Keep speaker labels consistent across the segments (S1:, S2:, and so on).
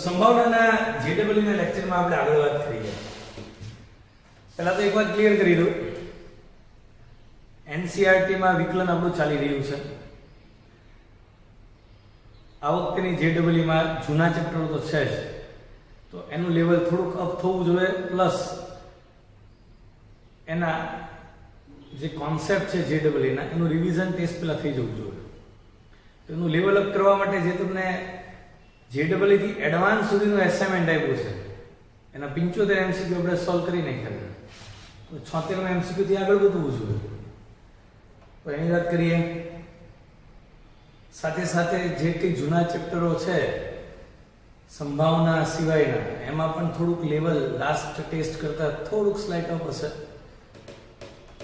S1: સંભાવનાના JEE ના લેક્ચરમાં આપણે આગળ વાત કરીએ. પહેલા તો એક વાત ક્લિયર કરી દઉં. NCERT માં વિકલન આપણું ચાલી રહ્યું છે. આ વખતેની JEE માં જૂના ચેપ્ટરો તો છે જ, તો એનું લેવલ થોડુંક અપ થવું જોઈએ, પ્લસ એના જે કોન્સેપ્ટ છે JEE ના એનું રિવિઝન ટેસ્ટ પહેલા થઈ જવું જોઈએ. તો એનું લેવલ અપ કરવા માટે જે તમને JEE થી એડવાન્સ સુધીનું એસાઇનમેન્ટ આપ્યું છે, એના 75 MCQ આપણે સોલ્વ કરી નાખ્યા. તો 76 MCQ થી આગળ વધવું જોઈએ. તો એની વાત કરીએ. સાથે સાથે જે કંઈ જૂના ચેપ્ટરો છે સંભાવના સિવાયના, એમાં પણ થોડુંક લેવલ લાસ્ટ ટેસ્ટ કરતા થોડુંક સ્લાઇટ અપ હશે,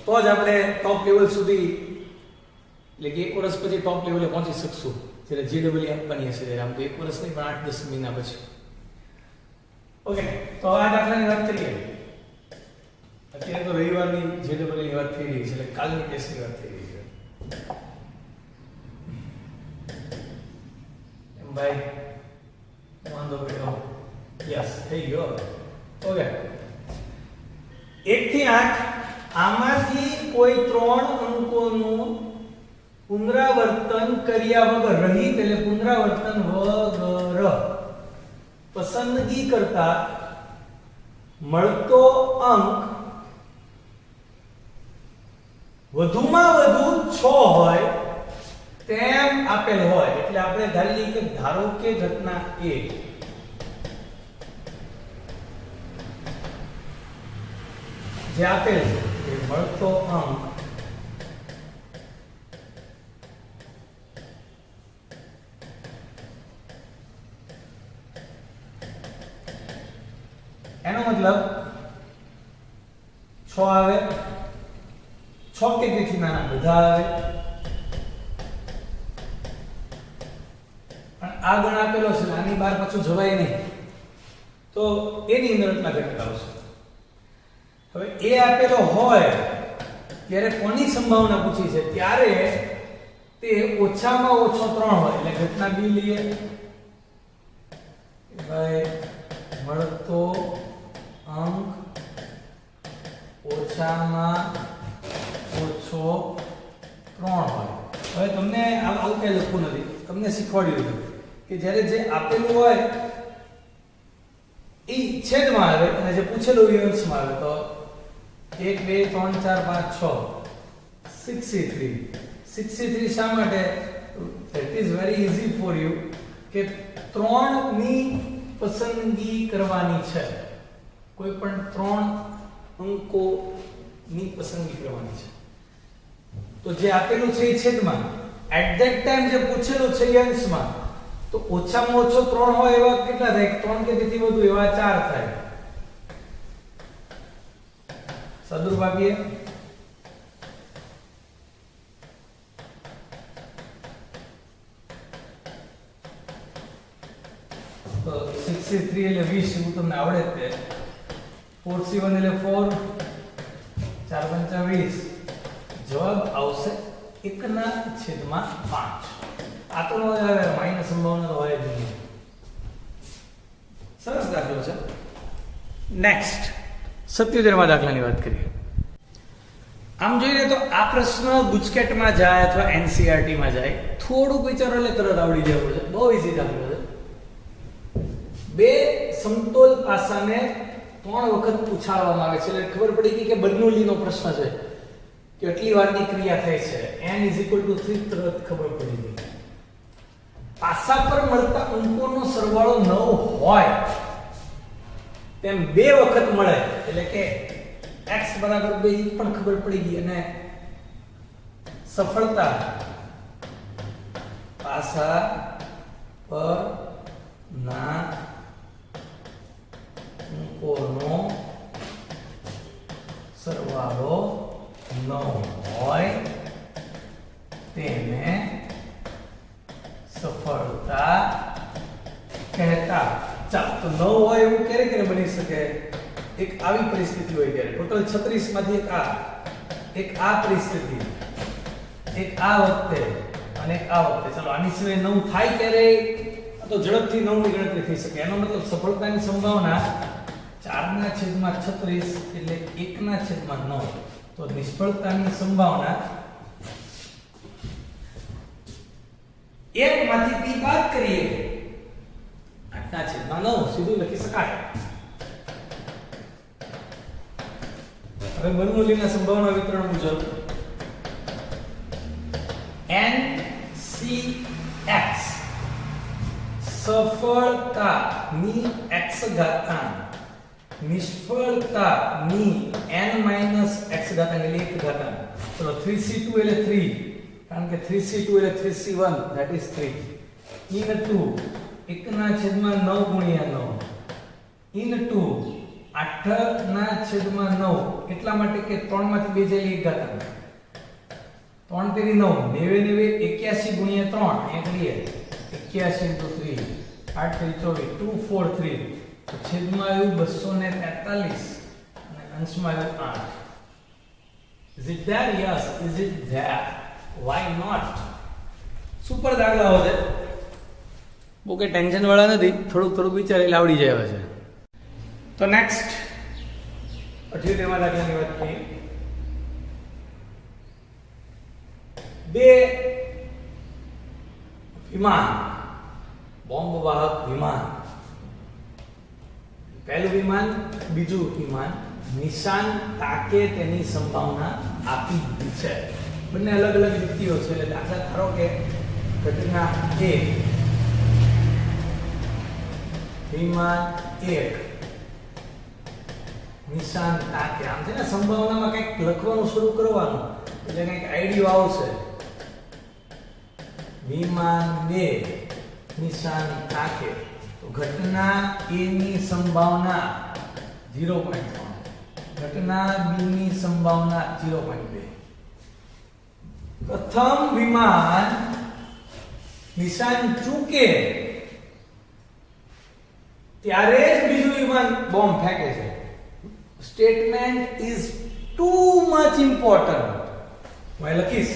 S1: તો જ આપણે ટોપ લેવલ સુધી, એટલે કે 1 વર્ષ પછી ટોપ લેવલે પહોંચી શકશું. જ્યારે JEE આપવાની હશે ત્યારે, આમ તો 1 વર્ષ નહીં પણ 8-10 મહિના પછી. ઓકે, તો આ દાખલાની વાત કરીએ. અત્યારે તો રવિવારની JEE ની વાત થઈ રહી છે, એટલે કાલની ટેસ્ટની વાત થઈ રહી છે. એમ ભાઈ વાંધો પડ્યો? યસ, થઈ ગયો. ઓકે, 1 થી 8 આમાંથી કોઈ 3 અંકોનું પુનરાવર્તન કર્યા વગર, રહિત એટલે પુનરાવર્તન વગર પસંદગી કરતા મળતો અંક વધુમાં વધુ 6 હોય તેમ આપેલ હોય. એટલે આપણે ધારી લઈએ કે ધારો કે ઘટના A જે આપેલ છે એ મળતો અંક એનો મતલબ 6 આવે, 6 કે તેથી નાના બધા આવે, પણ આ ગણ આપેલો છે, આની બહાર પાછું જવાય નહીં, તો એની અંદર એટલા ઘટક આવશે. હવે એ આપેલો હોય ત્યારે કોની સંભાવના પૂછી છે? ત્યારે તે ઓછામાં ઓછો 3 હોય. એટલે ઘટના B લઈએ, ભાઈ મળતો અંક ઓછામાં ઓછો 3 હોય. હવે તમને આવું કઈ લખવું નથી, તમને શીખવાડી દીધું કે જ્યારે જે આપેલું હોય એ છેદમાં આવે અને જે પૂછેલું હોય અંશમાં આવે. તો 1 2 3 4 5 6 63 શા માટે? That is very easy for you કે 3 ની પસંદગી કરવાની છે. કોઈ પણ 3 અંકો ની પસંદગી કરવાની છે. તો જે આપેલું છે એ છેદમાં, એટ ધેટ ટાઈમ જે પૂછેલું છે એ અંશમાં, તો ઓછામાં ઓછો 3 હોય એવા કેટલા થાય? 3 કે તેથી વધુ એવા 4 થાય. સદુર્ભાગ્ય તો 63 એટલે 20 એવું તમને આવડે જ તે. 4C1 એટલે 4, 4 પંચા 20. જવાબ આવશે 1/5. આ તો આવે માઈનસ સંભાવના તો હોય જ નહીં. સરસ દાખલો છે. નેક્સ્ટ 77માં દાખલાની વાત કરીએ. આમ જોઈએ તો આ પ્રશ્ન ગુજકેટમાં જાય અથવા NCERT માં જાય, થોડુંક વિચારો એટલે તરત આવડી જવું છે. બહુ ઈઝી દાખલો છે. બે સમતોલ પાસાને 3 વખત પૂછાડવામાં આવે છે, એટલે ખબર પડી ગઈ કે બર્નોલીનો પ્રશ્ન છે, કેટલી વારની ક્રિયા થાય છે. n = 3 તરત ખબર પડી ગઈ. પાસા પર મળતા અંકોનો સરવાળો 9 હોય તેમ 2 વખત મળે, એટલે કે x = 2 પણ ખબર પડી ગઈ. અને સફળતા પાસા પર ના અંકોનો સરવાળો 9 હોય તેને સફળતા કહેતા. ચાલો, તો 9 હોય એવું ક્યારે ક્યારે બની શકે? એક આવી પરિસ્થિતિ હોય ત્યારે. ટોટલ 36 માંથી એક આ પરિસ્થિતિ, એક આ વખતે અને આ વખતે. ચાલો, આની સિવાય 9 થાય ક્યારે? તો ઝડપથી 9 ની ગણતરી થઈ શકે. એનો મતલબ સફળતાની સંભાવના 4/36 એટલે 1/9. તો નિષ્ફળતાની સંભાવના 1 માંથી p બાદ કરીએ 8/9 સીધું લખી શકાય. હવે બર્નોલીના સંભાવના વિતરણ મુજબ NCX સફળતાની x ઘાતાંક નિષ્ફળતાની n-x ઘાતાંક એટલે 1 ઘાતાંક. ચલો 3C2 એટલે 3 કારણ કે 3C2 એટલે 3C1 that is 3 into 1/9 ગુણ્યા 9 into 8/9 એટલા માટે કે 3 માંથી 2 જાય 1 ઘાતાંક 3 તેરી 9 90 81 ગુણ્યા 3 અહીંયા કરીએ 81 into 3 8 તેરી 24 243 તો છેદમાં આવ્યું 243 અને અંશમાં આવ્યું 8. Is it there? Yes. Is it there? Why not? Super દાખલાઓ છે. બહુ કે ટેન્શન વાળા નથી, થોડુંક વિચારેલા આવડી જાય છે. તો નેક્સ્ટ 78 માં દાખલાની વાત કરીએ. બે વિમાન બોમ્બ વાહક વિમાન, પહેલું વિમાન બીજું વિમાન નિશાન તાકે તેની સંભાવના આપી દીધી છે. બંને અલગ અલગ વ્યક્તિઓ છે. એટલે દાખલા ધારો કે ઘટના A વિમાન 1 નિશાન તાકે, આમ છે ને સંભાવનામાં કંઈક લખવાનું શરૂ કરવાનું એટલે કંઈક આઈડિયો આવશે. વિમાન 2 નિશાન તાકે તો ઘટના A ની સંભાવના 0.3, ઘટના B ની સંભાવના 0.2. પ્રથમ વિમાન નિશાન ચૂકે ત્યારે જ બીજું વિમાન બોમ્બ ફેંકે છે. Statement is too much important. હું લખીશ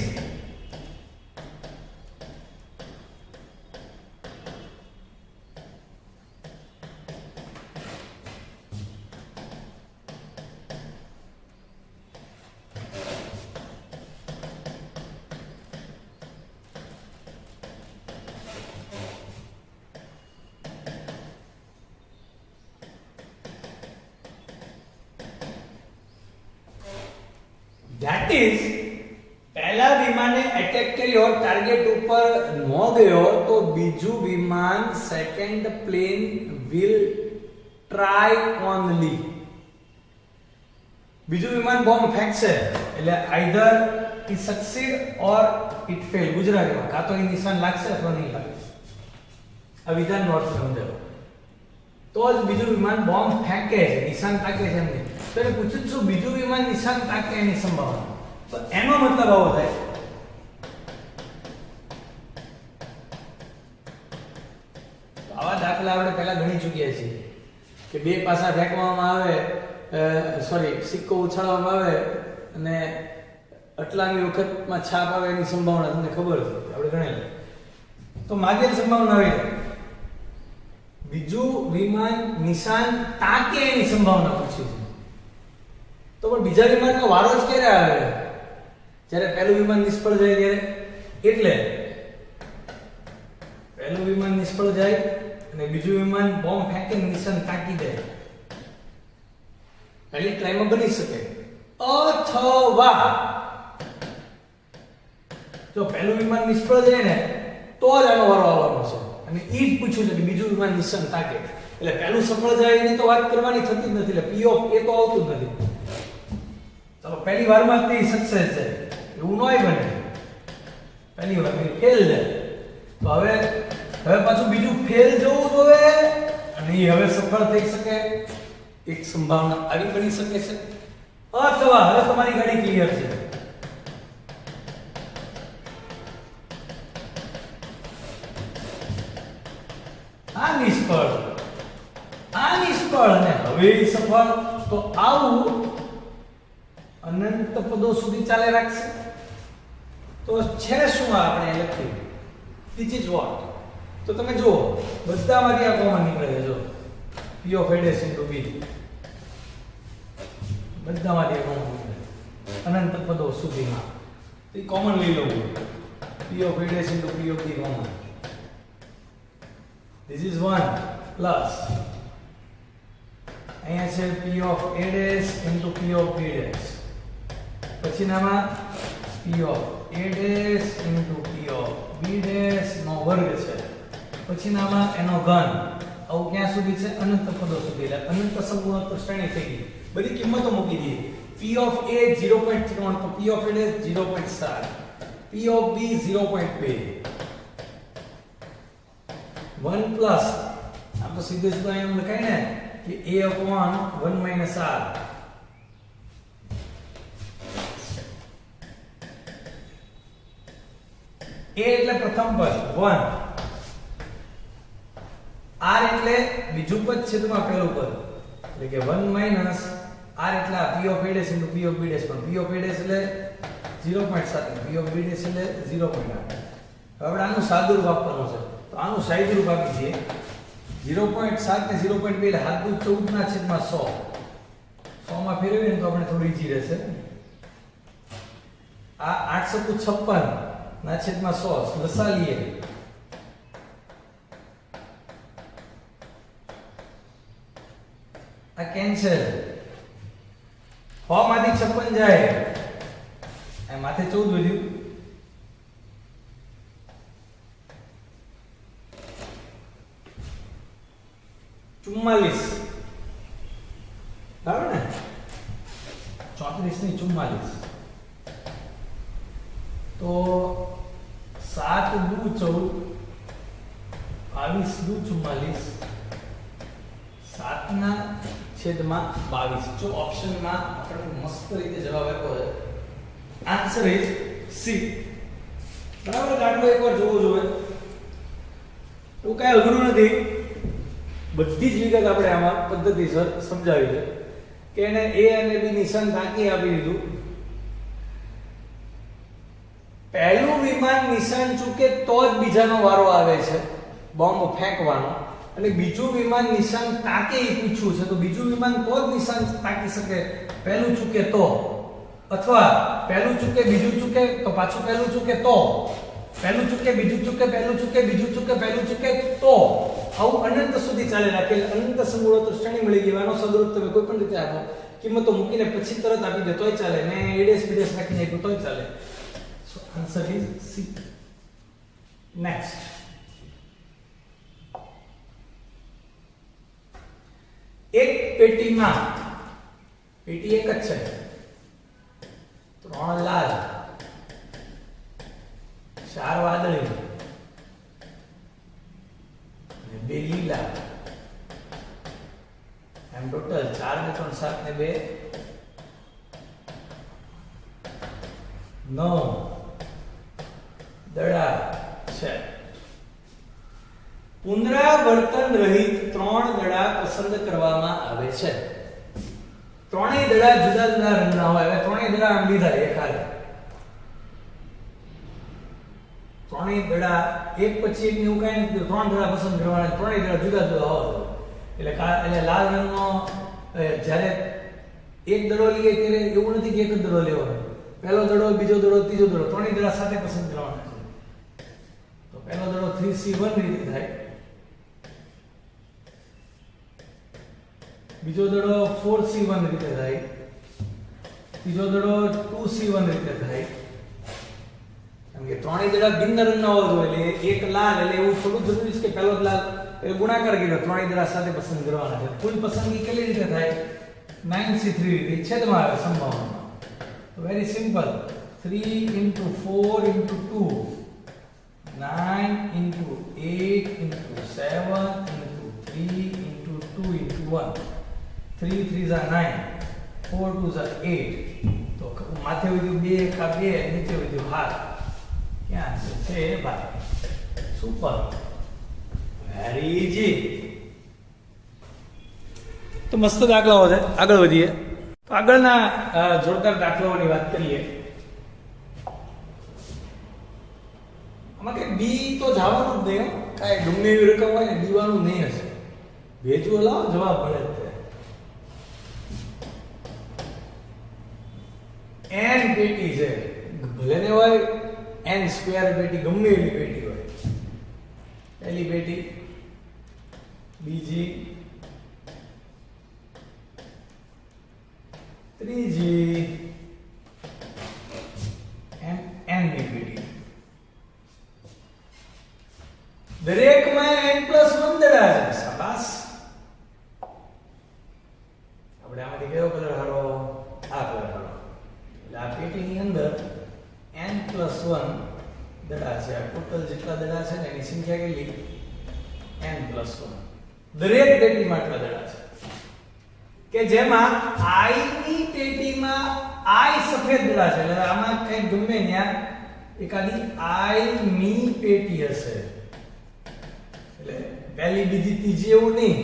S1: That is, पहला विमाने अटैक કર્યો ટાર્ગેટ ઉપર ન ગયો તો બીજું વિમાન second plane will try only. બીજું વિમાન બોમ્બ ફેંકશે એટલે either it succeed or it fail. ગુજરાતીમાં કાં તો એ નિશાન લાગશે અથવા નહીં લાગે. આ વિધાન નોટ સમજાવો તો જ બીજું વિમાન બોમ્બ ફેંકે છે, નિશાન તાકે છે એમ નહીં. તો એને પૂછું છું બીજું વિમાન નિશાન તાકે એની સંભાવના, તો એનો મતલબ આવો થાય આવા દાખલા આપણે પહેલા ગણી ચૂક્યા છીએ કે બે પાસા ફેંકવામાં આવે, સિક્કો ઉછાળવામાં આવે અને આટલાની વખતમાં છાપ આવે એની સંભાવના તમને ખબર છે, આપણે ગણેલા. તો માગેલ સંભાવના આવી જાય બીજું વિમાન નિશાન તાકે એની સંભાવના પૂછી છે. તો પણ બીજા વિમાનનો વારો જ ક્યારે આવે? જ્યારે પહેલું વિમાન નિષ્ફળ જાય ત્યારે. એટલે પહેલું વિમાન નિષ્ફળ જાય અને બીજું વિમાન બોમ્બ ફેંકે નિશાન તાકી દે, પહેલી ટ્રાયમાં બની શકે. અથવા જો પહેલું વિમાન નિષ્ફળ જાય ને તો જ આનો વારો આવવાનો છે અને એ જ પૂછ્યું છે કે બીજું વિમાન નિશાન તાકે. એટલે પહેલું સફળ જાય એની તો વાત કરવાની થતી જ નથી, એટલે પી ઓફ એ તો આવતું જ નથી. ચલો પહેલી વારમાં જ તે સક્સેસ છે એવું નોય બને, પહેલી વાર ફેલ જાય. તો હવે પાછું બીજું ફેલ જવું જોઈએ અને એ હવે સફળ થઈ શકે, એક સંભાવના આવી બની શકે છે. અથવા હવે તમારી ગાડી ક્લિયર છે, આ નિષ્ફળ અને હવે સફળ, તો આવું અનંત પદો સુધી ચાલે રાખશે. તો છે શું આપણે લખ્યું? This is what તો તમે જુઓ બધામાંથી આ કોમન નીકળે છે. જો p of a dash into b બધામાંથી કોમન નીકળે અનંત પદો સુધીમાં. એ કોમન લઈ લઉં. p of a dash into p of b common. This is 1 plus અહીંયા છે p of a dash into p of b dash. પછીનામાં p of a dash into p of b dash નો વર્ગ છે. પછીનામાં એનો ઘન. આવું ક્યાં સુધી છે? અનંત પદો સુધી. એટલે અનંત સંપૂર્ણ શ્રેણી થઈ ગઈ. બધી કિંમતો મૂકી દીધી. p ઓફ a 0.3 તો p of a dash 0.7, p of b 0.2, 1 plus આમ તો સીધે સીધું એમ લખાય ને કે a upon 1 minus r. a એટલે પ્રથમ પદ 1, r એટલે બીજું પદ છેદમાં પહેલું પદ એટલે કે 1 minus r એટલે p of a dash into p of b dash. પણ p of a dash એટલે 0.7, p of b dash એટલે 0.8. હવે આનું સાદુરૂપ આપવાનું છે તો આનું સાદુરૂપ આપી દઈએ. 0.7 ને 0.2 એટલે 7 દુ 14 ના છેદમાં 100. 100 માં ફેરવીએ ને તો આપણે થોડું ઈઝી રહેશે. આ 8 સત્તુ 56 ના છેદમાં 100 લસા લઈએ. આ કેન્સલ. 100 માંથી 56 જાય આ માથે 14 વધ્યું. ચુમ્માલીસ. બરાબર ને? 34 ની 44. તો 7 દુ 14, 22 દુ 44, 7 ના છેદમાં 22. જો ઓપ્શનમાં આપણે મસ્ત રીતે જવાબ આપ્યો છે. Answer is C. બરાબર? દાખલો એકવાર જોવો જોઈએ. તો કઈ અઘરું નથી. બધી જ વિગત આપણે આમાં પદ્ધતિસર સમજાવી છે કે એને a અને b નિશાન તાકી આપી દીધું. પહેલું વિમાન નિશાન ચૂકે તો જ બીજાનો વારો આવે છે બોમ્બ ફેંકવાનો, અને બીજું વિમાન નિશાન તાકે એ પૂછ્યું છે તો બીજું વિમાન તો જ નિશાન તાકી શકે પહેલું ચૂકે તો, અથવા પહેલું ચૂકે બીજું ચૂકે તો પાછું પહેલું ચૂકે તો, પહેલું ચૂકે બીજું ચૂકે પહેલું ચૂકે બીજું ચૂકે પહેલું ચૂકે તો. આવું અનંત સુધી ચાલે રાખે. અનંત સમૂળો તો શ્રેણી મળી ગઈ. આનો સદરૂપ તમે કોઈ પણ રીતે આપો, કિંમતો મૂકીને પછી તરત આપી દે તોય ચાલે, ને a ડેશ b ડેશ નાખીને આપ્યું તોય ચાલે. સો આન્સર ઇઝ સી. નેક્સ્ટ, એક પેટીમાં, પેટી એક જ છે, 3 લાલ, 4 વાદળી, 2 લીલા, એમ ટોટલ 4 ને 3 7 ને 2 9 દડા છે. પુનરાવર્તન રહિત 3 દડા પસંદ કરવામાં આવે છે. ત્રણેય દડા જુદા જુદા રંગના હોય. હવે ત્રણેય દડા આમ લીધા એક હારે, ત્રણેય દડા એક પછી એક એવું કઈ નથી. 3 દડા પસંદ કરવાના, ત્રણેય દડા જુદા જુદા હોય. એટલે લાલ રંગનો જ્યારે એક દડો લઈએ ત્યારે એવું નથી કે એક જ દડો લેવાનો. પહેલો દડો, બીજો દડો, ત્રીજો દડો, ત્રણેય દડા સાથે પસંદ કરવાના છે. તો પહેલો દડો 3C1 રીતે થાય, બીજો દડો 4C1 રીતે થાય, ત્રીજો દડો 2C1 રીતે થાય. કેમ કે ત્રણેય દડા ભિન્ન રંગના હોવા જોઈએ. એટલે એક લાલ એટલે એવું થોડું જરૂરી છે કે પહેલો જ લાલ એટલે ગુણાકાર કર્યો, ત્રણેય દડા સાથે પસંદ કરવાના છે. કુલ પસંદગી કેટલી રીતે થાય? 9C3 રીતે છેદમાં આવે સંભાવના. Very simple. 3 into 4 into 2, 9 into 8 into 7 into 3 into 2 into 1. 3 3s are 9, 4 2s are 8. તો માથે વધ્યું 2 ખા 2, નીચે વધ્યું 7. ક્યાં છે ભાઈ? Super, very easy. તો મસ્ત દાખલાઓ છે. આગળ વધીએ. તો આગળના જોરદાર દાખલાઓની વાત કરીએ. આમાં કે બી તો જવાનું જ નહીં, કાંઈ ગમે એવી રકમ હોય ને દીવાનું નહીં હશે. ભેજવો લાવો જવાબ મળે જ છે. n પેટી છે, ભલે ને હોય n સ્ક્વેર પેટી, ગમે એવી પેટી હોય. પહેલી પેટી, બીજી, ત્રીજી, એમ n ની પેટી. દરેકમાં n+1 દડા છે. શાબાશ. આપણે આમાંથી કયો કલર હારો? આ કલર હારો. એટલે આ પેટીની અંદર n+1 દડા છે. આ ટોટલ જેટલા દડા છે ને એની સંખ્યા કેટલી? n+1. દરેક પેટીમાં આટલા દડા છે. કે જેમાં i ની પેટીમાં i સફેદ દડા છે. એટલે આમાં કંઈક ગમે ત્યાં એકાદી i ની પેટી હશે. એટલે પહેલી, બીજી, ત્રીજી એવું નહીં,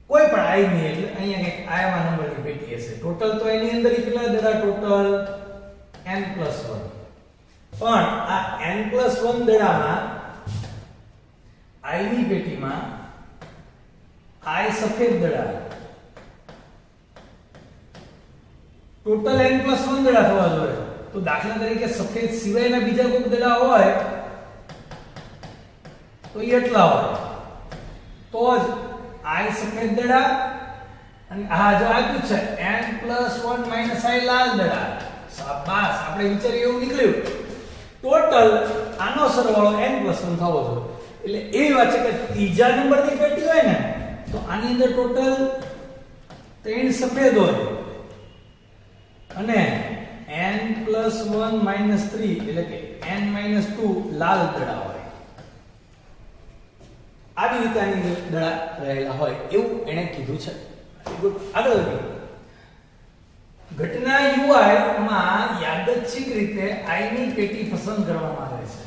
S1: કોઈ પણ i ની. એટલે અહીંયા કંઈક i માં નંબરની પેટી હશે. ટોટલ તો એની અંદર કેટલા દડા? Total n+1. પણ આ n+1 દડામાં i ની પેટીમાં i સફેદ દડા, ટોટલ n+1 દડા થવા જોઈએ. તો દાખલા તરીકે સફેદ સિવાયના બીજા કોઈ દડા હોય તો એ એટલા હોય તો જ i સફેદ દડા અને આ જો આપ્યું છે n+1 - i લાલ દડા. શાબાશ, આપણે વિચાર્યું એવું નીકળ્યું. ટોટલ આનો સરવાળો n+1 થવો જોઈએ. એટલે એ વાત છે કે ત્રીજા નંબરની પેટી હોય ને તો આની અંદર ટોટલ 3 સફેદ હોય અને n+1 - 3 એટલે કે n-2 લાલ દડા હોય. આવી રીતે આની દડા રહેલા હોય એવું એને કીધું છે. આગળ ઘટના UI માં યાદચ્છિક રીતે i ની પેટી પસંદ કરવામાં આવે છે.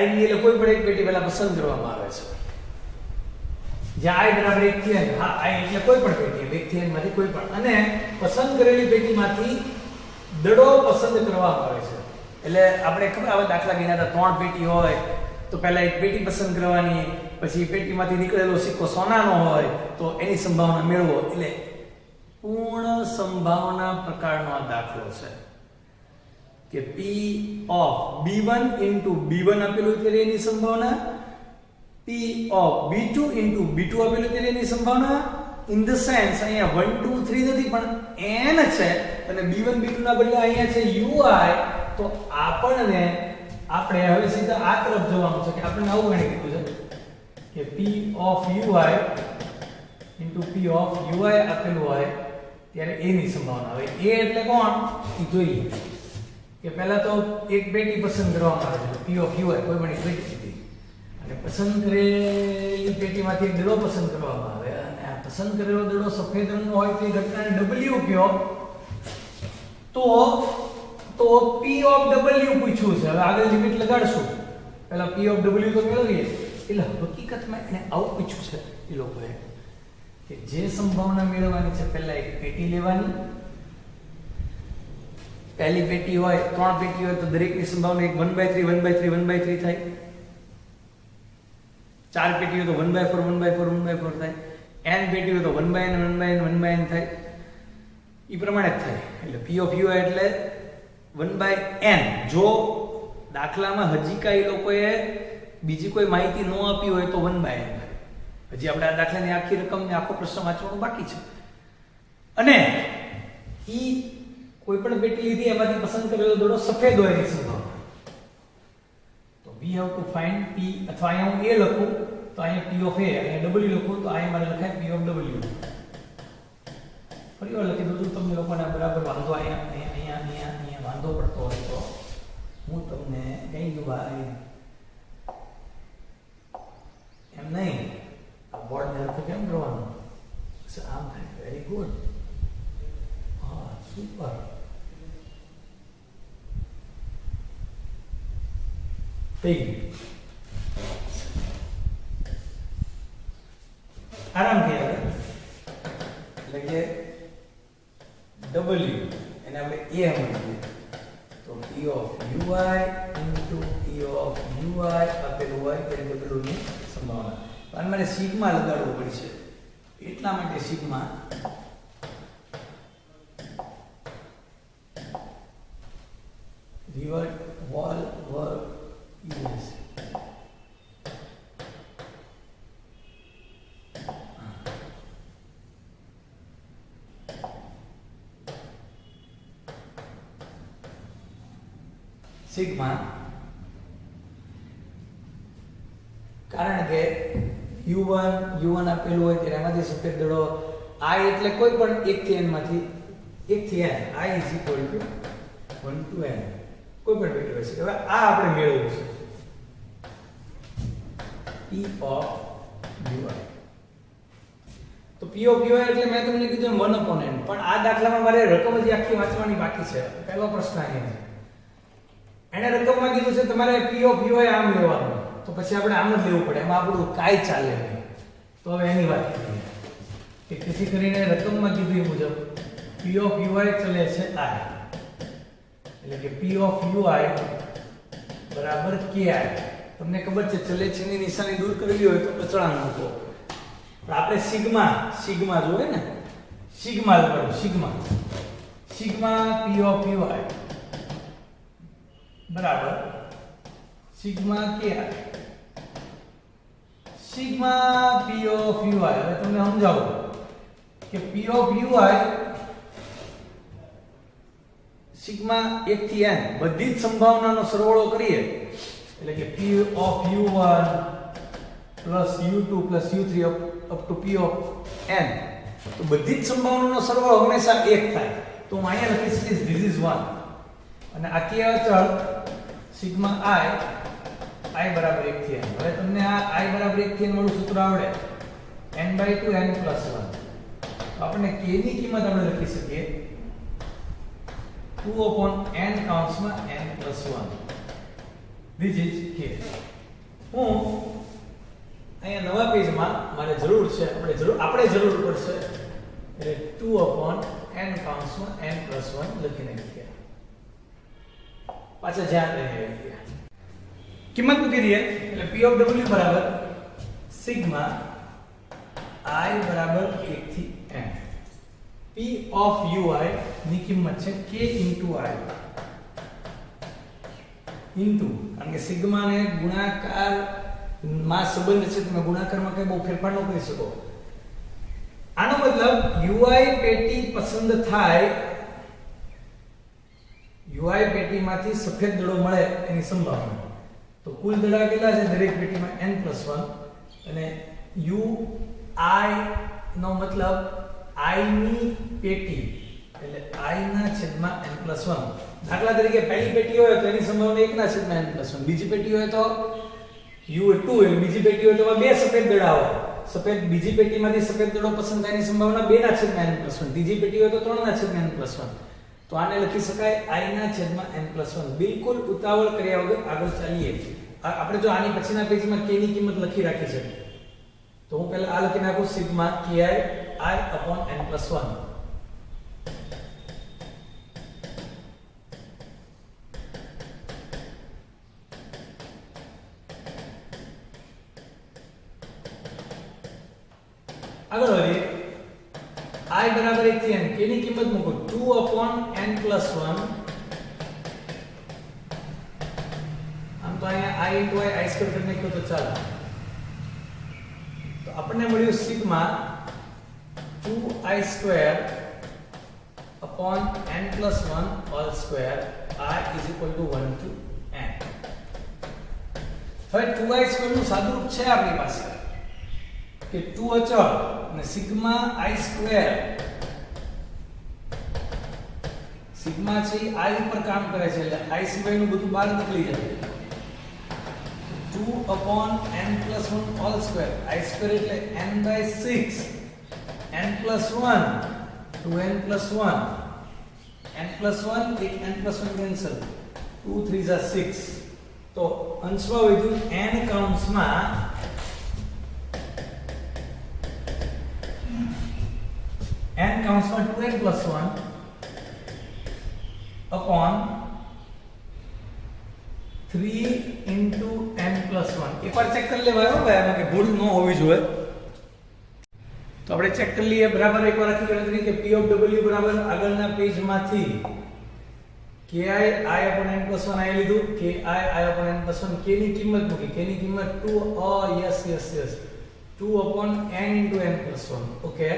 S1: i ની એટલે કોઈ પણ એક પેટી પહેલા પસંદ કરવામાં આવે છે. જ્યાં i બરાબર 1 થી n, હા i એટલે કોઈ પણ પેટી 1 થી n માંથી કોઈ પણ, અને પસંદ કરેલી પેટીમાંથી દડો પસંદ કરવામાં આવે છે. એટલે આપણે ખબર આવા દાખલા ગણ્યા હતા, 3 પેટી હોય તો પહેલા એક પેટી પસંદ કરવાની, પછી પેટીમાંથી નીકળેલો સિક્કો સોનાનો હોય તો એની સંભાવના મેળવો. એટલે પૂર્ણ સંભાવના પ્રકારનો આ દાખલો છે કે P of B1 into B1 આપેલું ત્યારે એની સંભાવના, P of B2 into B2 આપેલું ત્યારે એની સંભાવના. ઇન ધ સેન્સ અહીંયા 1 2 3 નથી પણ n છે અને B1 B2 ના બદલે અહીંયા છે UI. તો આપણને આપણે હવે સીધા આ તરફ જવાનું છે કે આપણે આવું ગણી કીધું છે કે P of UI into P of UI આપેલું હોય ત્યારે a ની સંભાવના હોય. a એટલે કોણ એ જોઈએ કે પહેલા તો એક પેટી પસંદ કરવામાં આવે છે, P of UI કોઈ પણ એક પેટી હતી અને પસંદ કરેલી પેટીમાંથી એક દડો પસંદ કરવામાં આવે અને આ પસંદ કરેલો દડો સફેદ રંગનો હોય તો એ ઘટનાને W કયો. તો P of W પૂછ્યું છે. હવે આગળ લિમિટ લગાડશું, પહેલા P of W તો મેળવીએ. એટલે હકીકતમાં એને આવું પૂછ્યું છે એ લોકોએ કે જે સંભાવના મેળવવાની છે પહેલા એક પેટી લેવાની. પહેલી પેટી હોય, 3 પેટી હોય તો દરેકની સંભાવના એક 1/3 1/3 1/3 થાય. 4 પેટી હોય તો 1/4 1/4 1/4 થાય. n પેટી હોય તો 1/n 1/n 1/n થાય. એ પ્રમાણે જ થાય. એટલે P of UI એટલે 1/n. જો દાખલામાં હજી કાંઈ લોકોએ બીજી કોઈ માહિતી ન આપી હોય તો 1/n. હજી આપણે આ દાખલાની આખી રકમને આખો પ્રશ્ન વાંચવાનું બાકી છે. અને ઈ કોઈ પણ પેટી લીધી એમાંથી પસંદ કરેલો દડો સફેદ હોય એની સંભાવના. તો we have to find P, અથવા અહીંયા હું a લખું તો અહીંયા P of A, અહીંયા W લખું તો અહીંયા મારે લખાય P of W. ફરી વાર લખી દઉં તમને લોકોને બરાબર વાંધો અહીંયા વાંધો પડતો હોય તો હું તમને કહી દઉં ભાઈ એમ નહીં. આ બોર્ડ ને તો કેમ કરવાનું? આમ થાય. Very good. હા, સુપર. થઈ ગયું. આરામથી આવે એટલે કે W એને આપણે A સમજીએ તો P of UI into P of UI આપેલું હોય ત્યારે પેલુંની સંભાવના. અને મારે સિગ્મા લગાડવું પડશે. એટલા માટે sigma revert wall work US sigma, કારણ કે u1 આપેલું હોય ત્યારે એમાંથી સફેદ દડો I એટલે કોઈ પણ 1 થી n માંથી 1 થી n I is equal to 1 to n કોઈ પણ વેલ્યુ હોય છે. હવે આ આપણે મેળવવું છે P of ui. તો P of ui એટલે મેં તમને કીધું 1 upon n, પણ આ દાખલામાં મારે રકમ જ આખી વાંચવાની બાકી છે. પહેલો પ્રશ્ન અહીંયા છે, એને રકમમાં કીધું છે તમારે P of ui આમ લેવાનું, તો પછી આપણે આમ જ લેવું પડે, એમાં આપણું કાઈ ચાલે નહીં. તો હવે એની વાત કરીએ કે તેથી કરીને રકમમાં કીધું એ મુજબ P of ui ચલે છે I, એટલે કે P of ui બરાબર ki. તમને ખબર છે ચલે છે ની નિશાની દૂર કરવી હોય તો અચળાંક મૂકો, પણ આપણે સિગ્મા જોવે ને, સિગ્મા લગાડો, સિગ્મા P of ui બરાબર sigma ki. Sigma P of ui, હવે તમને સમજાવું કે P of ui સિગ્મા 1 થી n બધી જ સંભાવનાનો સરવાળો કરીએ એટલે કે P of u1 plus u2 plus u3 up to P of n, તો બધી જ સંભાવનાનો સરવાળો હંમેશા 1 થાય. તો હું અહીંયા લખી શકીશ this is 1, અને આ કે અચળ સિગ્મા I બરાબર 1 થી n. હવે તમને આ I બરાબર 1 થી n વાળું સૂત્ર આવડે, n/2 n + 1. તો આપણે k ની કિંમત આપણે લખી શકીએ 2 upon n કૌંસમાં n + 1. This is k. હું અહીંયા નવા પેજમાં મારે જરૂર છે, આપણે જરૂર પડશે એટલે 2 upon n કૌંસમાં n + 1 લખીને લખ્યા. પાછા જ્યાં રહે કિંમત મૂકી દઈએ એટલે P of w બરાબર સિગ્મા I બરાબર 1 થી n. P of ui ની કિંમત છે k into I ઇન્ટુ, કારણ કે સિગ્મા ને ગુણાકાર માં સંબંધ છે, તમે ગુણાકારમાં કઈ બહુ ફેરફાર ન કરી શકો. આનો મતલબ ui પેટી પસંદ થાય, ui પેટીમાંથી સફેદ દડો મળે એની સંભાવના. તો કુલ દડા કેટલા છે દરેક પેટીમાં n + 1, અને ui નો મતલબ I ની પેટી એટલે I ના છેદમાં n + 1. દાખલા તરીકે પહેલી પેટી હોય તો એની સંભાવના 1 ના છેદમાં n + 1, બીજી પેટી હોય તો u2 એટલે બીજી પેટી હોય તો બે સફેદ દડા હોય, બીજી પેટીમાંથી સફેદ દડો પસંદ થાય એની સંભાવના 2 ના છેદમાં n + 1, ત્રીજી પેટી હોય તો 3 ના છેદમાં n + 1. તો આને લખી શકાય I ના છેદમાં n + 1. બિલકુલ ઉતાવળ કર્યા વગર આગળ ચાલીએ. આપણે જો આની પછીના પેજમાં k ની કિંમત લખી રાખી છે, તો હું પહેલા આ લખી નાખું sigma ki I upon n + 1. આગળ વધીએ. I બરાબર 1 થી n, k ની કિંમત મૂકો 2 upon n + 1. આમ તો અહીંયા I into I સ્ક્વેર કરી નાખ્યો તો ચાલે. તો આપણને મળ્યું sigma 2i² upon n + 1 all square I is equal to 1 to n. હવે 2i² નું સાદુરૂપ છે આપણી પાસે કે 2 અચળ અને સિગ્મા i², સિગ્મા છે I ઉપર કામ કરે છે એટલે I સિવાયનું બધું બહાર નીકળી જાય. 2 upon n + 1 all square, I² એટલે n/6, n + 1 2n + 1, n + 1 એક n + 1 કેન્સલ, 2 3 = 6. તો અંશમાં વધ્યું n કૌંસમાં n કૌંસમાં 2n + 1 upon 3 into n plus 1 એક વાર ચેક કરી લેવાય હો ભાઈ, આમાં કે ભૂલ ન હોવી જોઈએ. તો આપણે ચેક કરી લઈએ બરાબર એકવાર આખી ગણતરી કે p of w બરાબર આગળના પેજમાંથી ki I upon n plus 1 આઈ લીધું, ki I upon n plus 1, k ની કિંમત મૂકી, k ની કિંમત 2 yes 2 upon n into n plus 1. Okay,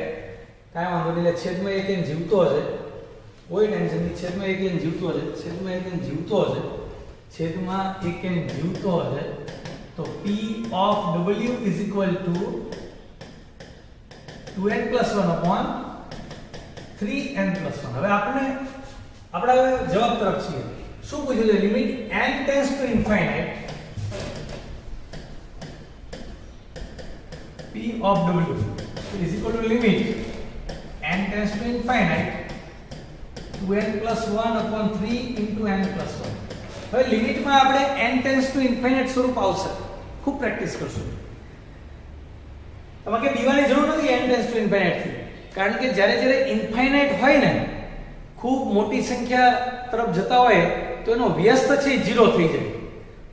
S1: કાંઈ વાંધો નહીં. એટલે છેદમાં એક n જીવતો હશે, કોઈ ટેન્શન નહીં. છેદમાં એક n જીવતો હશે, છેદમાં એક n જીવતો હશે, છેદમાં એક n જીવતો હશે. તો p of w is equal to 2n plus 1 upon 3n plus 1. હવે આપણે જવાબ તરફ છીએ. શું પૂછ્યું છે? Limit n tends to infinite p of w is equal to limit n tends to infinite 2n plus 1 upon 3 into n plus 1. હવે લિમિટમાં આપણે n tends to infinite સ્વરૂપ આવશે. ખૂબ પ્રેક્ટિસ કરશું. તમારે કે બીવાની જરૂર નથી n tends to infinite થી, કારણ કે જ્યારે ઇન્ફાઇનાઇટ હોય ને, ખૂબ મોટી સંખ્યા તરફ જતા હોય તો એનો વ્યસ્ત છે 0 થઈ જાય.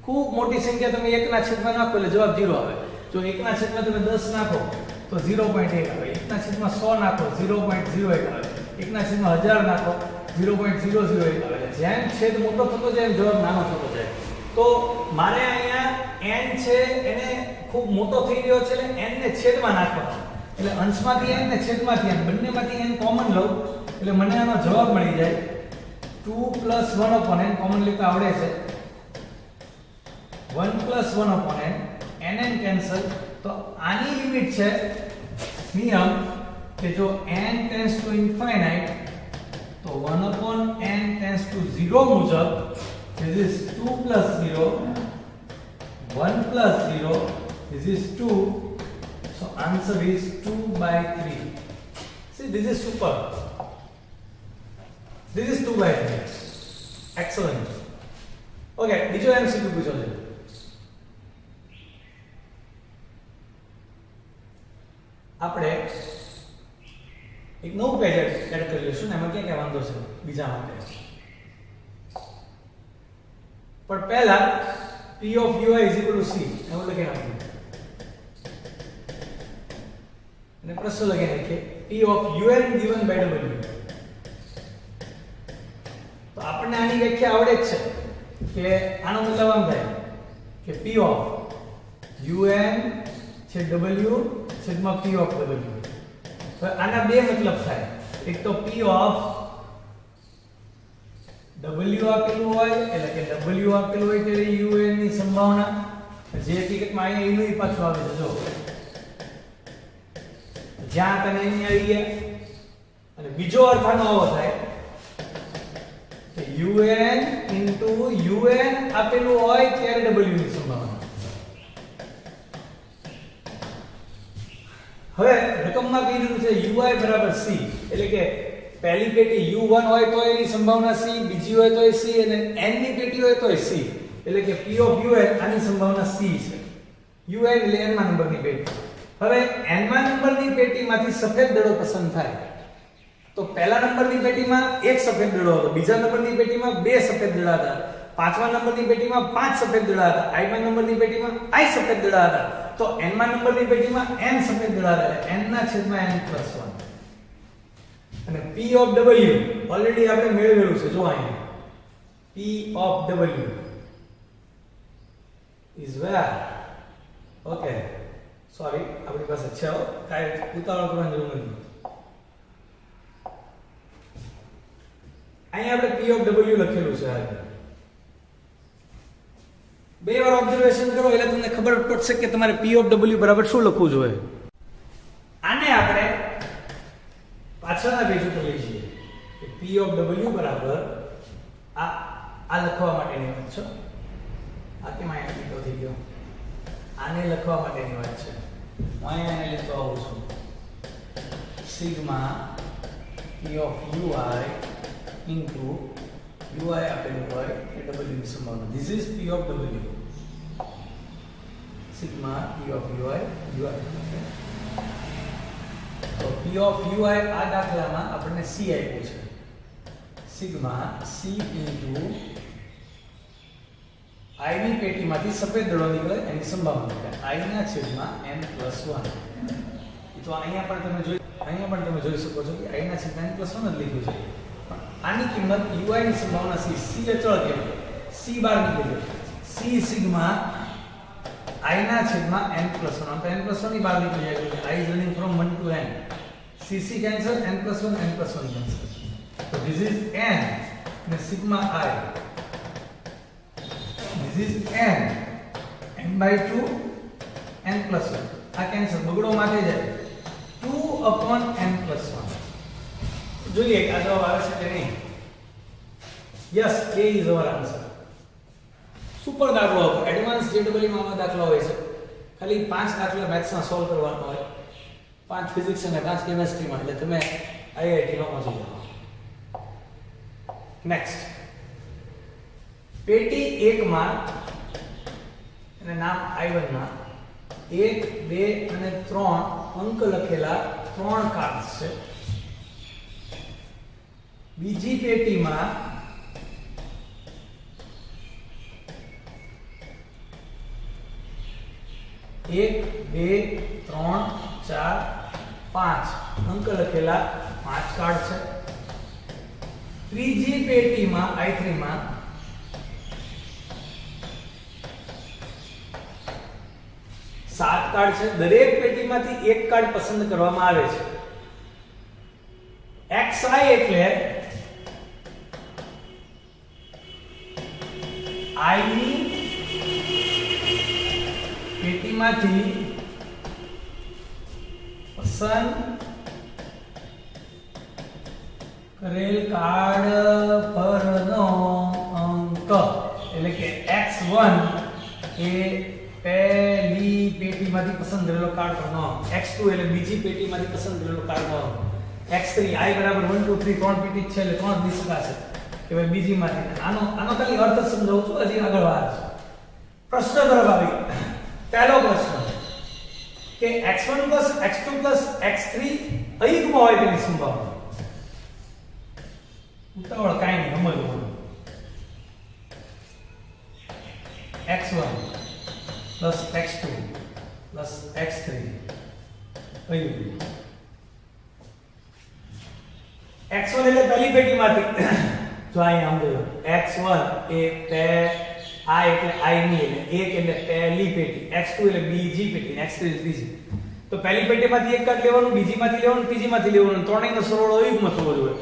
S1: ખૂબ મોટી સંખ્યા તમે 1 ના છેદમાં નાખો એટલે જવાબ 0 આવે. જો 1 ના છેદમાં તમે 10 નાખો તો 0.1 આવે, 1 ના છેદમાં 100 નાખો 0.01 આવે, 1 ના છેદમાં 1000 નાખો 0.001 આવે. જેમ છેદ મોટો થતો જાય એમ જવાબ નાનો થતો જાય. તો મારે અહીંયા n છે એને ખૂબ મોટો થઈ રહ્યો છે એટલે n ને છેદમાં નાખવાનો, એટલે અંશમાંથી n ને છેદમાંથી n બંનેમાંથી n કોમન લઉં એટલે મને આનો જવાબ મળી જાય 2 plus 1 upon n. કોમન લેતા આવડે છે. 1 plus 1 upon n, n cancel. તો આની લિમિટ છે નિયમ કે જો n tends to infinite તો 1 upon n tends to 0 મુજબ this is 2 plus 0, 1 plus 0, this is 2, so answer is 2/3. See, this is super. This is 2/3. Excellent. Okay, બીજો MCQ પૂછો છે. આપણે એક નવું પેજ એડ કરી લઈશું ને, એમાં ક્યાં વાંધો છે બીજા માટે. પણ પહેલા p of ui is equal to c એવું લખી નાખીએ અને પ્રશ્ન લખી નાખીએ p of un given by w. તો આપણને આની વ્યાખ્યા આવડે જ છે કે આનો મતલબ આમ થાય કે p of un છે w છેદમાં p of w. હવે આના બે મતલબ થાય. એક તો p of w આપેલું હોય એટલે કે w આપેલું હોય ત્યારે un ની સંભાવના, જે હકીકતમાં અહીંયા u પાછું આવે છે. જો જ્યાં તને અહીં આવી ગયા. અને બીજો અર્થ આનો આવો થાય કે un આપેલું હોય ત્યારે w ની સંભાવના. હવે રકમમાં કીધું છે ui બરાબર c, એટલે કે પહેલી પેટી u1 હોય તો એની સંભાવના c, બીજી હોય તો c, અને n ની પેટી હોય તો c, એટલે કે p of un આની સંભાવના c છે. un એટલે n માં નંબરની પેટી. હવે n માં નંબરની પેટીમાંથી સફેદ દડો પસંદ થાય તો પહેલા નંબરની પેટીમાં એક સફેદ દડો હતો, બીજા નંબરની પેટીમાં બે સફેદ દડા હતા, પાંચમા નંબરની પેટીમાં પાંચ સફેદ દડા હતા, i માં નંબરની પેટીમાં i સફેદ દડા હતા. તો n માં નંબરની પેટીમાં n સફેદ દડા હતા, n ના છેદમાં n plus 1. અને p of w ઓલરેડી આપણે મેળવેલું છે. જો અહીંયા p of w is where, okay sorry આપણી પાસે છે, કાંઈ ઉતાવળ કરવાની જરૂર નથી. અહીંયા આપણે p of w લખેલું છે. બે વાર ઓબ્ઝર્વેશન કરો એટલે તમને ખબર પડશે કે તમારે p of w બરાબર શું લખવું જોઈએ. આને આપણે પાછળના પેજ ઉપર લઈ જઈએ કે p of w બરાબર આ લખવા માટેની વાત છે. આ કેમ અહીંયા લીધો થઈ ગયો? આને લખવા માટેની વાત છે. હું અહીંયા એને લખતો આવું છું sigma p of ui into ui આપેલું હોય એ w ની સંભાવના. This is p of w. Sigma p of ui તો p of ui આ દાખલામાં આપણને c આપ્યું છે. સિગ્મા c into I ની પેટીમાંથી સફેદ દડો નીકળે એની સંભાવના છે I ના છેદમાં n+1. તો અહીંયા પણ તમે જોઈ શકો છો કે I ના છેદમાં n+1 જ લખ્યું છે. પણ આની કિંમત ui ની સંભાવના c અચળ કેમ c બહાર નીકળે c સિગ્મા I ના છેદમાં n+1. તો n+1 ની બહાર નીકળી જાય એટલે I is running from 1 to n. c cancel, n+1 cancel. So this is n and sigma I. This is n/2 n+1. આ કેન્સલ બગડો માથે જાય 2/n+1. જોઈએ કે આ જવાબ આવે છે કે નહીં. Yes, A is our answer. Super દાખલો હતો. એડવાન્સ JEE માં આવા દાખલા હોય છે. ખાલી 5 દાખલા મેથ્સના સોલ્વ કરવાનો હોય. 5 ફિઝિક્સ અને 5 કેમેસ્ટ્રીમાં, એટલે તમે IIT માં પહોંચી જાઓ. નેક્સ્ટ, પેટી 1 માં અને નામ I1 માં 1, 2 અને 3 અંક લખેલા 3 કાર્ડ્સ છે. બીજી પેટીમાં 1, 2, 3, 4, 5 અંક લખેલા 5 કાર્ડ છે. ત્રીજી પેટીમાં I3 માં 7 કાર્ડ છે. દરેક પેટીમાંથી એક કાર્ડ પસંદ કરવામાં આવે છે. xi એટલે I ની પેટીમાંથી પસંદ કરેલ કાર્ડ પરનો અંક, એટલે કે x1 એ પહેલી પેટીમાંથી પસંદ કરેલો કાર્ડ પરનો અંક, x2 એટલે બીજી પેટીમાંથી પસંદ કરેલો કાર્ડનો અંક, x3 I બરાબર 1 2 3 ત્રણ પેટી છે એટલે ત્રણ જ શકાશે કે ભાઈ બીજીમાંથી. આનો ખાલી અર્થ સમજાવું છું, હજી આગળ વાત છે. પ્રશ્ન તરફ આવી. પહેલો પ્રશ્ન કે x1 x2 x3 અયુગ્મ હોય તેની સંભાવના. ઉતાવળ કાંઈ નહીં, સમજવું. x1 x2 x3 અયુગ્મ. x1 એટલે પહેલી પેટીમાંથી, જો અહીંયા સમજો, x1 એ I એટલે I ની એટલે 1 એટલે પહેલી પેટી, x2 એટલે બીજી પેટી, x3 એટલે ત્રીજી. તો પહેલી પેટીમાંથી એક કાર્ડ લેવાનું, બીજીમાંથી લેવાનું, ત્રીજીમાંથી લેવાનું, ત્રણેયનો સરવાળો અયુગ્મ થવો જોઈએ.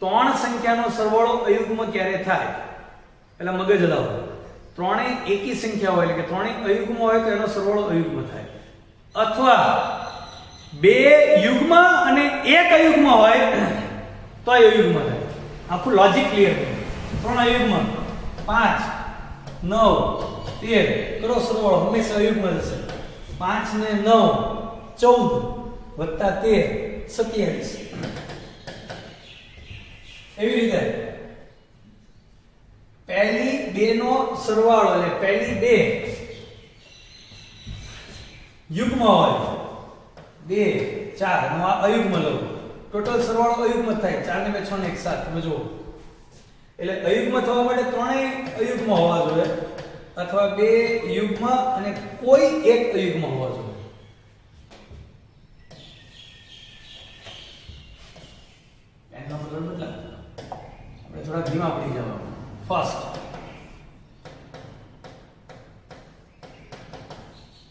S1: ત્રણ સંખ્યાનો સરવાળો અયુગ્મ ક્યારે થાય? પહેલા મગજ હલાવો. ત્રણેય એકી સંખ્યા હોય એટલે કે ત્રણેય અયુગ્મ હોય તો એનો સરવાળો અયુગ્મ થાય. અથવા બે યુગ્મ અને એક અયુગ્મ હોય તો અયુગ્મ થાય. આખું લોજિક ક્લિયર કરો. ત્રણ અયુગ્મ 5 9 13 કરો સરવાળો, હંમેશા અયુગ્મ રહેશે. 5 ને 9 14 વત્તા 13 27. એવી રીતે પહેલી બે નો સરવાળો એટલે પહેલી બે યુગ્મ હોય 2 4 નો આ અયુગ્મ લો, ટોટલ સરવાળો અયુગ્મ થાય. 4 ને 2 6 ને 1 7. તમે જુઓ, એટલે અયુગ્મ થવા માટે ત્રણેય અયુગ્મ હોવા જોઈએ, અથવા બે યુગ્મ અને કોઈ એક અયુગ્મ હોવા જોઈએ. એનો મતલબ બદલા આપણે થોડા ધીમા પડી જવાનું. ફર્સ્ટ,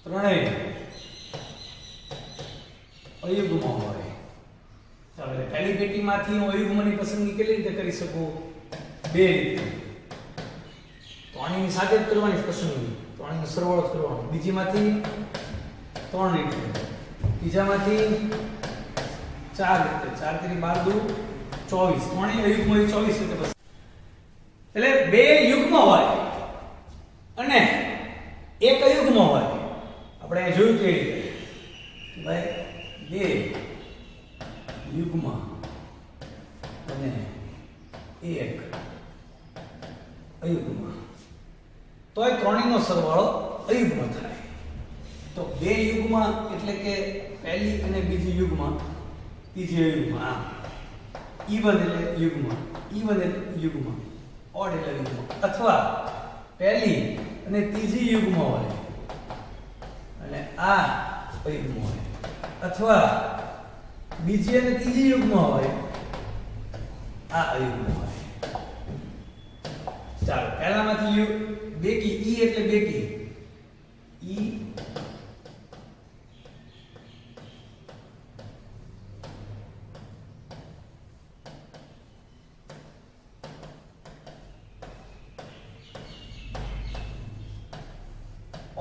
S1: ત્રણેય અયુગ્મ હોય. ચાલો, એટલે પહેલી પેટીમાંથી હું અયુગ્મની પસંદગી કેવી રીતે કરી શકું? બે રીતે. ત્રણેયની સાથે જ કરવાની પસંદગી, ત્રણેયનો સરવાળો જ કરવાનો. બીજીમાંથી ત્રણ રીતે, ત્રીજામાંથી 4 રીતે. 4 તેરી 12 દુ 24. ત્રણેય અયુગ્મ હોય 24 રીતે પસંદ. એટલે બે યુગ્મ હોય અને એક અયુગ્મ હોય. આપણે અહીં જોયું કે ભાઈ બે યુગ્મ અને એક અયુગ્મ, તોય ત્રણેયનો સરવાળો અયુગ્મ થાય. તો બે યુગ્મ એટલે કે પહેલી અને બીજી યુગ્મ, ત્રીજી અયુગ્મ. આ ઈવન એટલે યુગ્મ, ઈવન એટલે યુગ્મ, ઓડ એટલે યુગ્મ. અથવા પહેલી અને ત્રીજી યુગ્મ હોય અને આ અયુગ્મ હોય, અથવા બીજી અને ત્રીજી યુગ્મ હોય, આ અયુગ્મ હોય. ચાલો પહેલામાંથી બેકી ઈ એટલે બેકી ઈ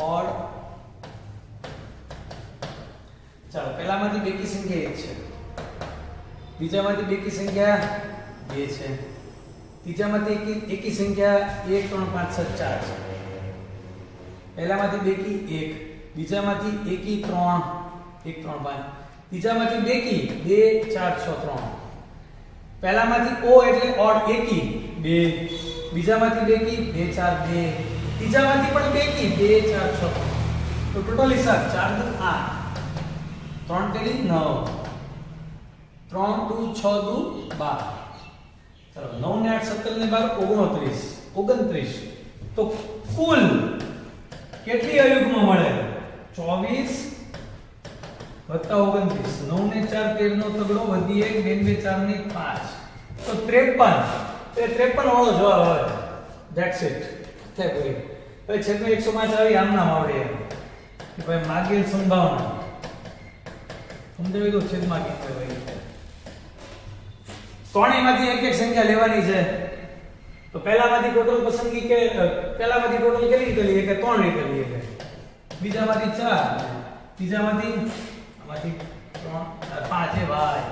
S1: और ચાલો પહેલામાંથી બેકી સંખ્યા 1 છે, બીજામાંથી બેકી સંખ્યા 2 છે, ત્રીજામાંથી એકી સંખ્યા 1 3 5 7 4 છે. પહેલામાંથી બેકી 1, બીજામાંથી એકી 3 1 3 5, ત્રીજામાંથી બેકી 2 4 6 3. પહેલામાંથી ઓ એટલે ઓડ એકી 2, બીજામાંથી બેકી 2 4 2, ત્રીજામાંથી પણ બેકી 2 4 6. તો ટોટલ હિસાબ 4 દુ 8, 3 તેરી 9, 3 દુ 6 દુ 12. चलो 9 ने 8 17 ने 12 29. तो कुल કેટલી અયુગ્મ મળે? 24 વત્તા 29. 9 ને 4 13 નો તગડો વધી 1 2 2 4 ને 5, તો 53. તે 53 વાળો જવાબ આવે. That's it. કે ભાઈ હવે છેદમાં 105 આવી આમ નામ આવડે કે ભાઈ માગેલ સંભાવના સમજાવી દો. છેદમાં કે ભાઈ ત્રણેયમાંથી એક એક સંખ્યા લેવાની છે. તો પહેલામાંથી ટોટલ પસંદગી કે પહેલામાંથી ટોટલ કેટલી રીતે લઈએ કે 3 રીતે લઈએ કે બીજામાંથી 4, ત્રીજામાંથી આમાંથી 3 5 છે ભાઈ,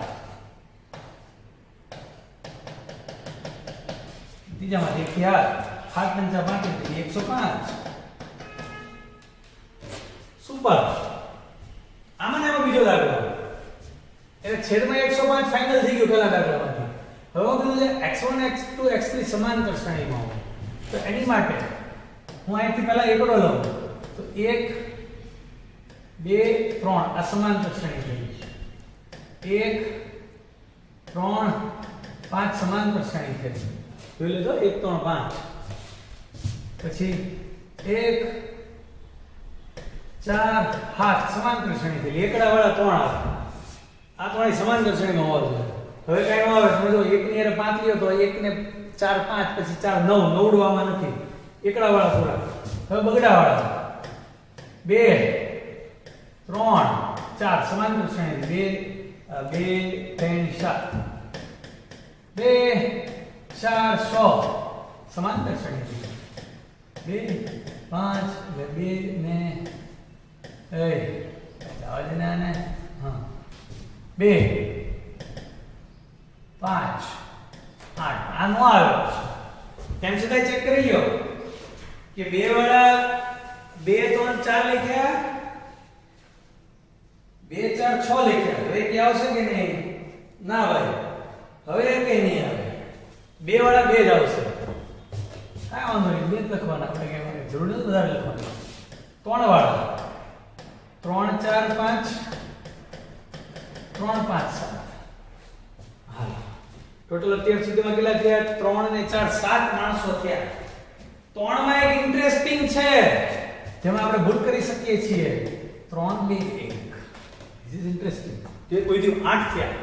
S1: ત્રીજામાંથી 1 થી 8 5 5 એટલે 105. સુપર. આમાં એમાં બીજો દાખલો એટલે છેદમાં 105 ફાઇનલ થઈ ગયો પહેલા દાખલામાંથી. હવે કીધું છે x1 x2 x3 સમાંતર શ્રેણીમાં હોય. તો એની માટે હું અહીંથી પહેલા એકડો લઉં તો 1 2 3 આ સમાંતર શ્રેણી થઈ. 1 3 5 સમાંતર શ્રેણી થઈ. જોઈ લેજો 1 3 5. પછી 1 4 7 સમાંતર શ્રેણી થઈ. એકડા વાળા 3 આવે. આ ત્રણેય સમાંતર શ્રેણીમાં હોવા જોઈએ. હવે કઈ ન આવે સમજો 1 ની હારે 5 લ્યો તો 1 ને 4 5 પછી 4 9 નવડવામાં નથી. એકડા વાળા પૂરા. હવે બગડા વાળા 2 3 4 સમાંતર શ્રેણી 2 3 7 2 4 6 સમાંતર શ્રેણી 2 5 એટલે 2 ને જવા દે ને હા 2 5 8 આ નો આવ્યો. તેમ છતાં ચેક કરી લ્યો કે 2 વાળા 2 3 4 લખ્યા, 2 4 6 લખ્યા. હવે કે આવશે કે નહીં? ના ભાઈ, હવે કઈ નહીં આવે. 2 વાળા 2 જ આવશે. કાંઈ વાંધો નહીં, 2 જ લખવાના. આપણે કઈ જરૂર નથી વધારે લખવાની. 3 વાળા 3 4 5 3 5 7. હા ટોટલ અત્યાર સુધીમાં કેટલા થયા? 3 ને 4 7 માણસો થયા. 3 માં એક ઇન્ટરેસ્ટિંગ છે જેમાં આપણે ભૂલ કરી શકીએ છીએ. 3 2 1 ધીસ ઇઝ ઇન્ટરેસ્ટિંગ. જે કોઈ દી 8 થયા.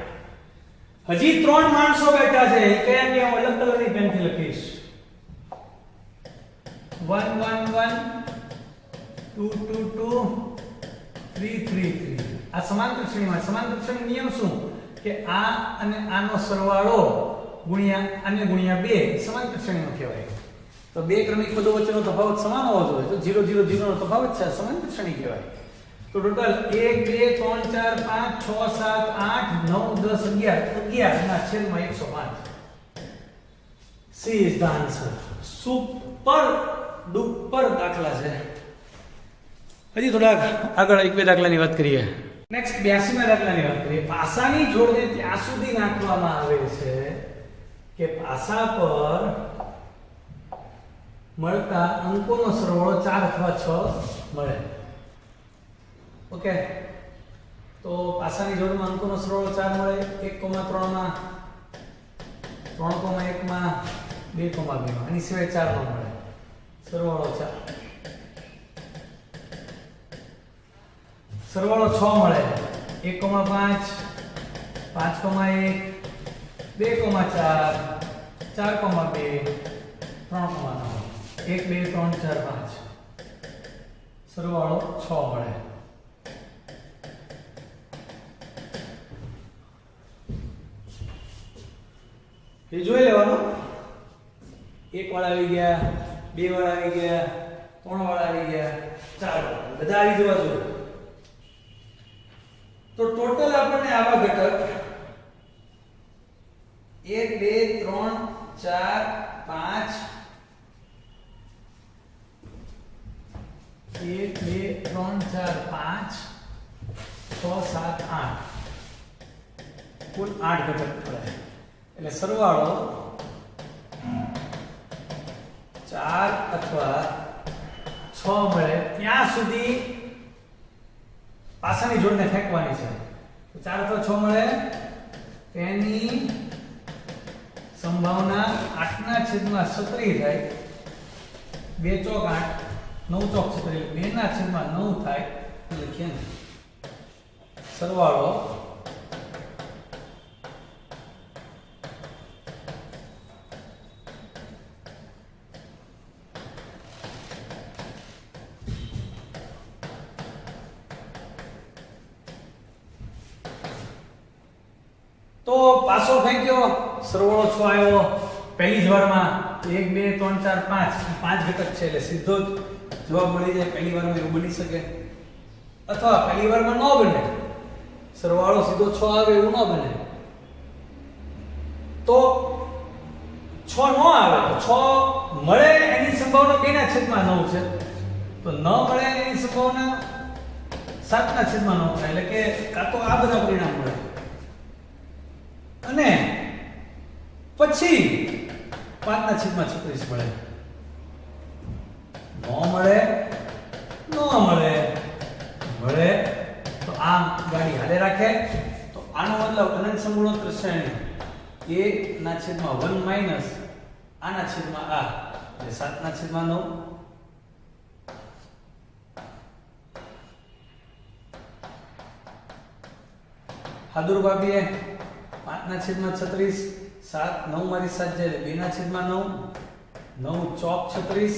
S1: હજી 3 માણસો બેઠા છે. કયા કે હું અલગ કલરની પેનથી લખીશ. 1 1 1 2 2 2 3 3 3. આ સમાંતર શ્રેણીમાં સમાંતર શ્રેણી નિયમ શું કે આ અને આનો સરવાળો ગુણ્યા આને ગુણ્યા 2 સમાંતર શ્રેણીમાં કહેવાય. તો બે ક્રમિક પદો વચ્ચેનો તફાવત સમાન હોવો જોઈએ. તો 0 0 0 નો તફાવત છે, સમાંતર શ્રેણી કહેવાય. તો ટોટલ 1 2 3 4 5 6 7 8 9 10 11 ના છેદમાં 105. C is the answer. Super duper દાખલા છે. હજી થોડાક આગળ એક બે દાખલાની વાત કરીએ. નેક્સ્ટ 82મા દાખલાની વાત કરીએ. પાસાની જોડને ત્યાં સુધી નાખવામાં આવે છે કે પાસા પર મળતા અંકોનો સરવાળો 4 અથવા 6 મળે. ઓકે, તો પાસાની જોડમાં અંકોનો સરવાળો 4 મળે. 1,3 માં 3,1 માં 2,2 માં. આની સિવાય 4 નો મળે. સરવાળો 4 સરવાળો 6 મળે 1,5 5,1 2,4 4,2 3,9 1 2 3 4 5 સરવાળો 6 મળે. એ જોઈ લેવાનું. 1 વાળા આવી ગયા, 2 વાળા આવી ગયા, 3 વાળા આવી ગયા, 4 વાળા બધા આવી જવા જોઈએ. તો ટોટલ આપણને આવા ઘટક 1 2 3 4 5 1 2 3 4 5 6 7 8 કુલ 8 ઘટક પડે. એટલે સરવાળો 4 અથવા 6 મળે ત્યાં સુધી પાસાની જોડને ફેંકવાની છે. તો 4 અથવા 6 મળે તેની સંભાવના 8/36 થાય. 2 ચોક 8 9 ચોક 36 2/9 થાય. લખીએ ને સરવાળો તો પાસો ફેંક્યો સરવાળો 6 આવ્યો પહેલી જ વારમાં. 1 2 3 4 5 5 ઘટક છે એટલે સીધો જ જવાબ મળી જાય. પહેલી વારમાં એવું બની શકે અથવા પહેલી વારમાં ન બને, સરવાળો સીધો 6 આવે એવું ન બને. તો 6 ન આવે તો 6 મળે એની સંભાવના 2/9 છે. તો ન મળે એની સંભાવના 7/9 થાય. એટલે કે કાં તો આ બધા પરિણામ મળે અને પછી 5/36 મળે. મળે તો આમ ગાડી હાલે રાખે. તો આનો મતલબ અનંત સમગુણોત્તર શ્રેણી a/1 માઈનસ આના/આ એટલે 7/9. હાદુરભાભીએ 5/36 7 9 મારી 7 જાય 2/9 9 ચોક 36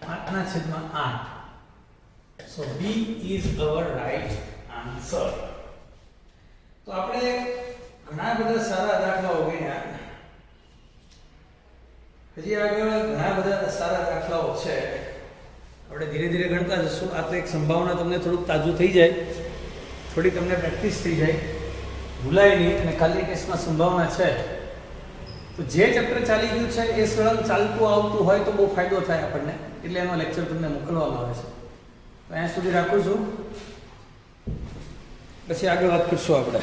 S1: 5/8. So B is our right answer. તો આપણે ઘણા બધા સારા દાખલાઓ ગણ્યા. હજી આગળ ઘણા બધા સારા દાખલાઓ છે. આપણે ધીરે ધીરે ગણતા જશું. આ તો એક સંભાવના તમને થોડુંક તાજું થઈ જાય, થોડી તમને પ્રેક્ટિસ થઈ જાય, ભૂલાય નહીં. અને ખાલી ટેસ્ટમાં સંભાવના છે તો જે ચેપ્ટર ચાલી ગયું છે એ સળંગ ચાલતું આવતું હોય તો બહુ ફાયદો થાય આપણને. એટલે એનો લેક્ચર તમને મોકલવામાં આવે છે. તો અહીંયા સુધી રાખું છું, પછી આગળ વાત કરીશું આપણે.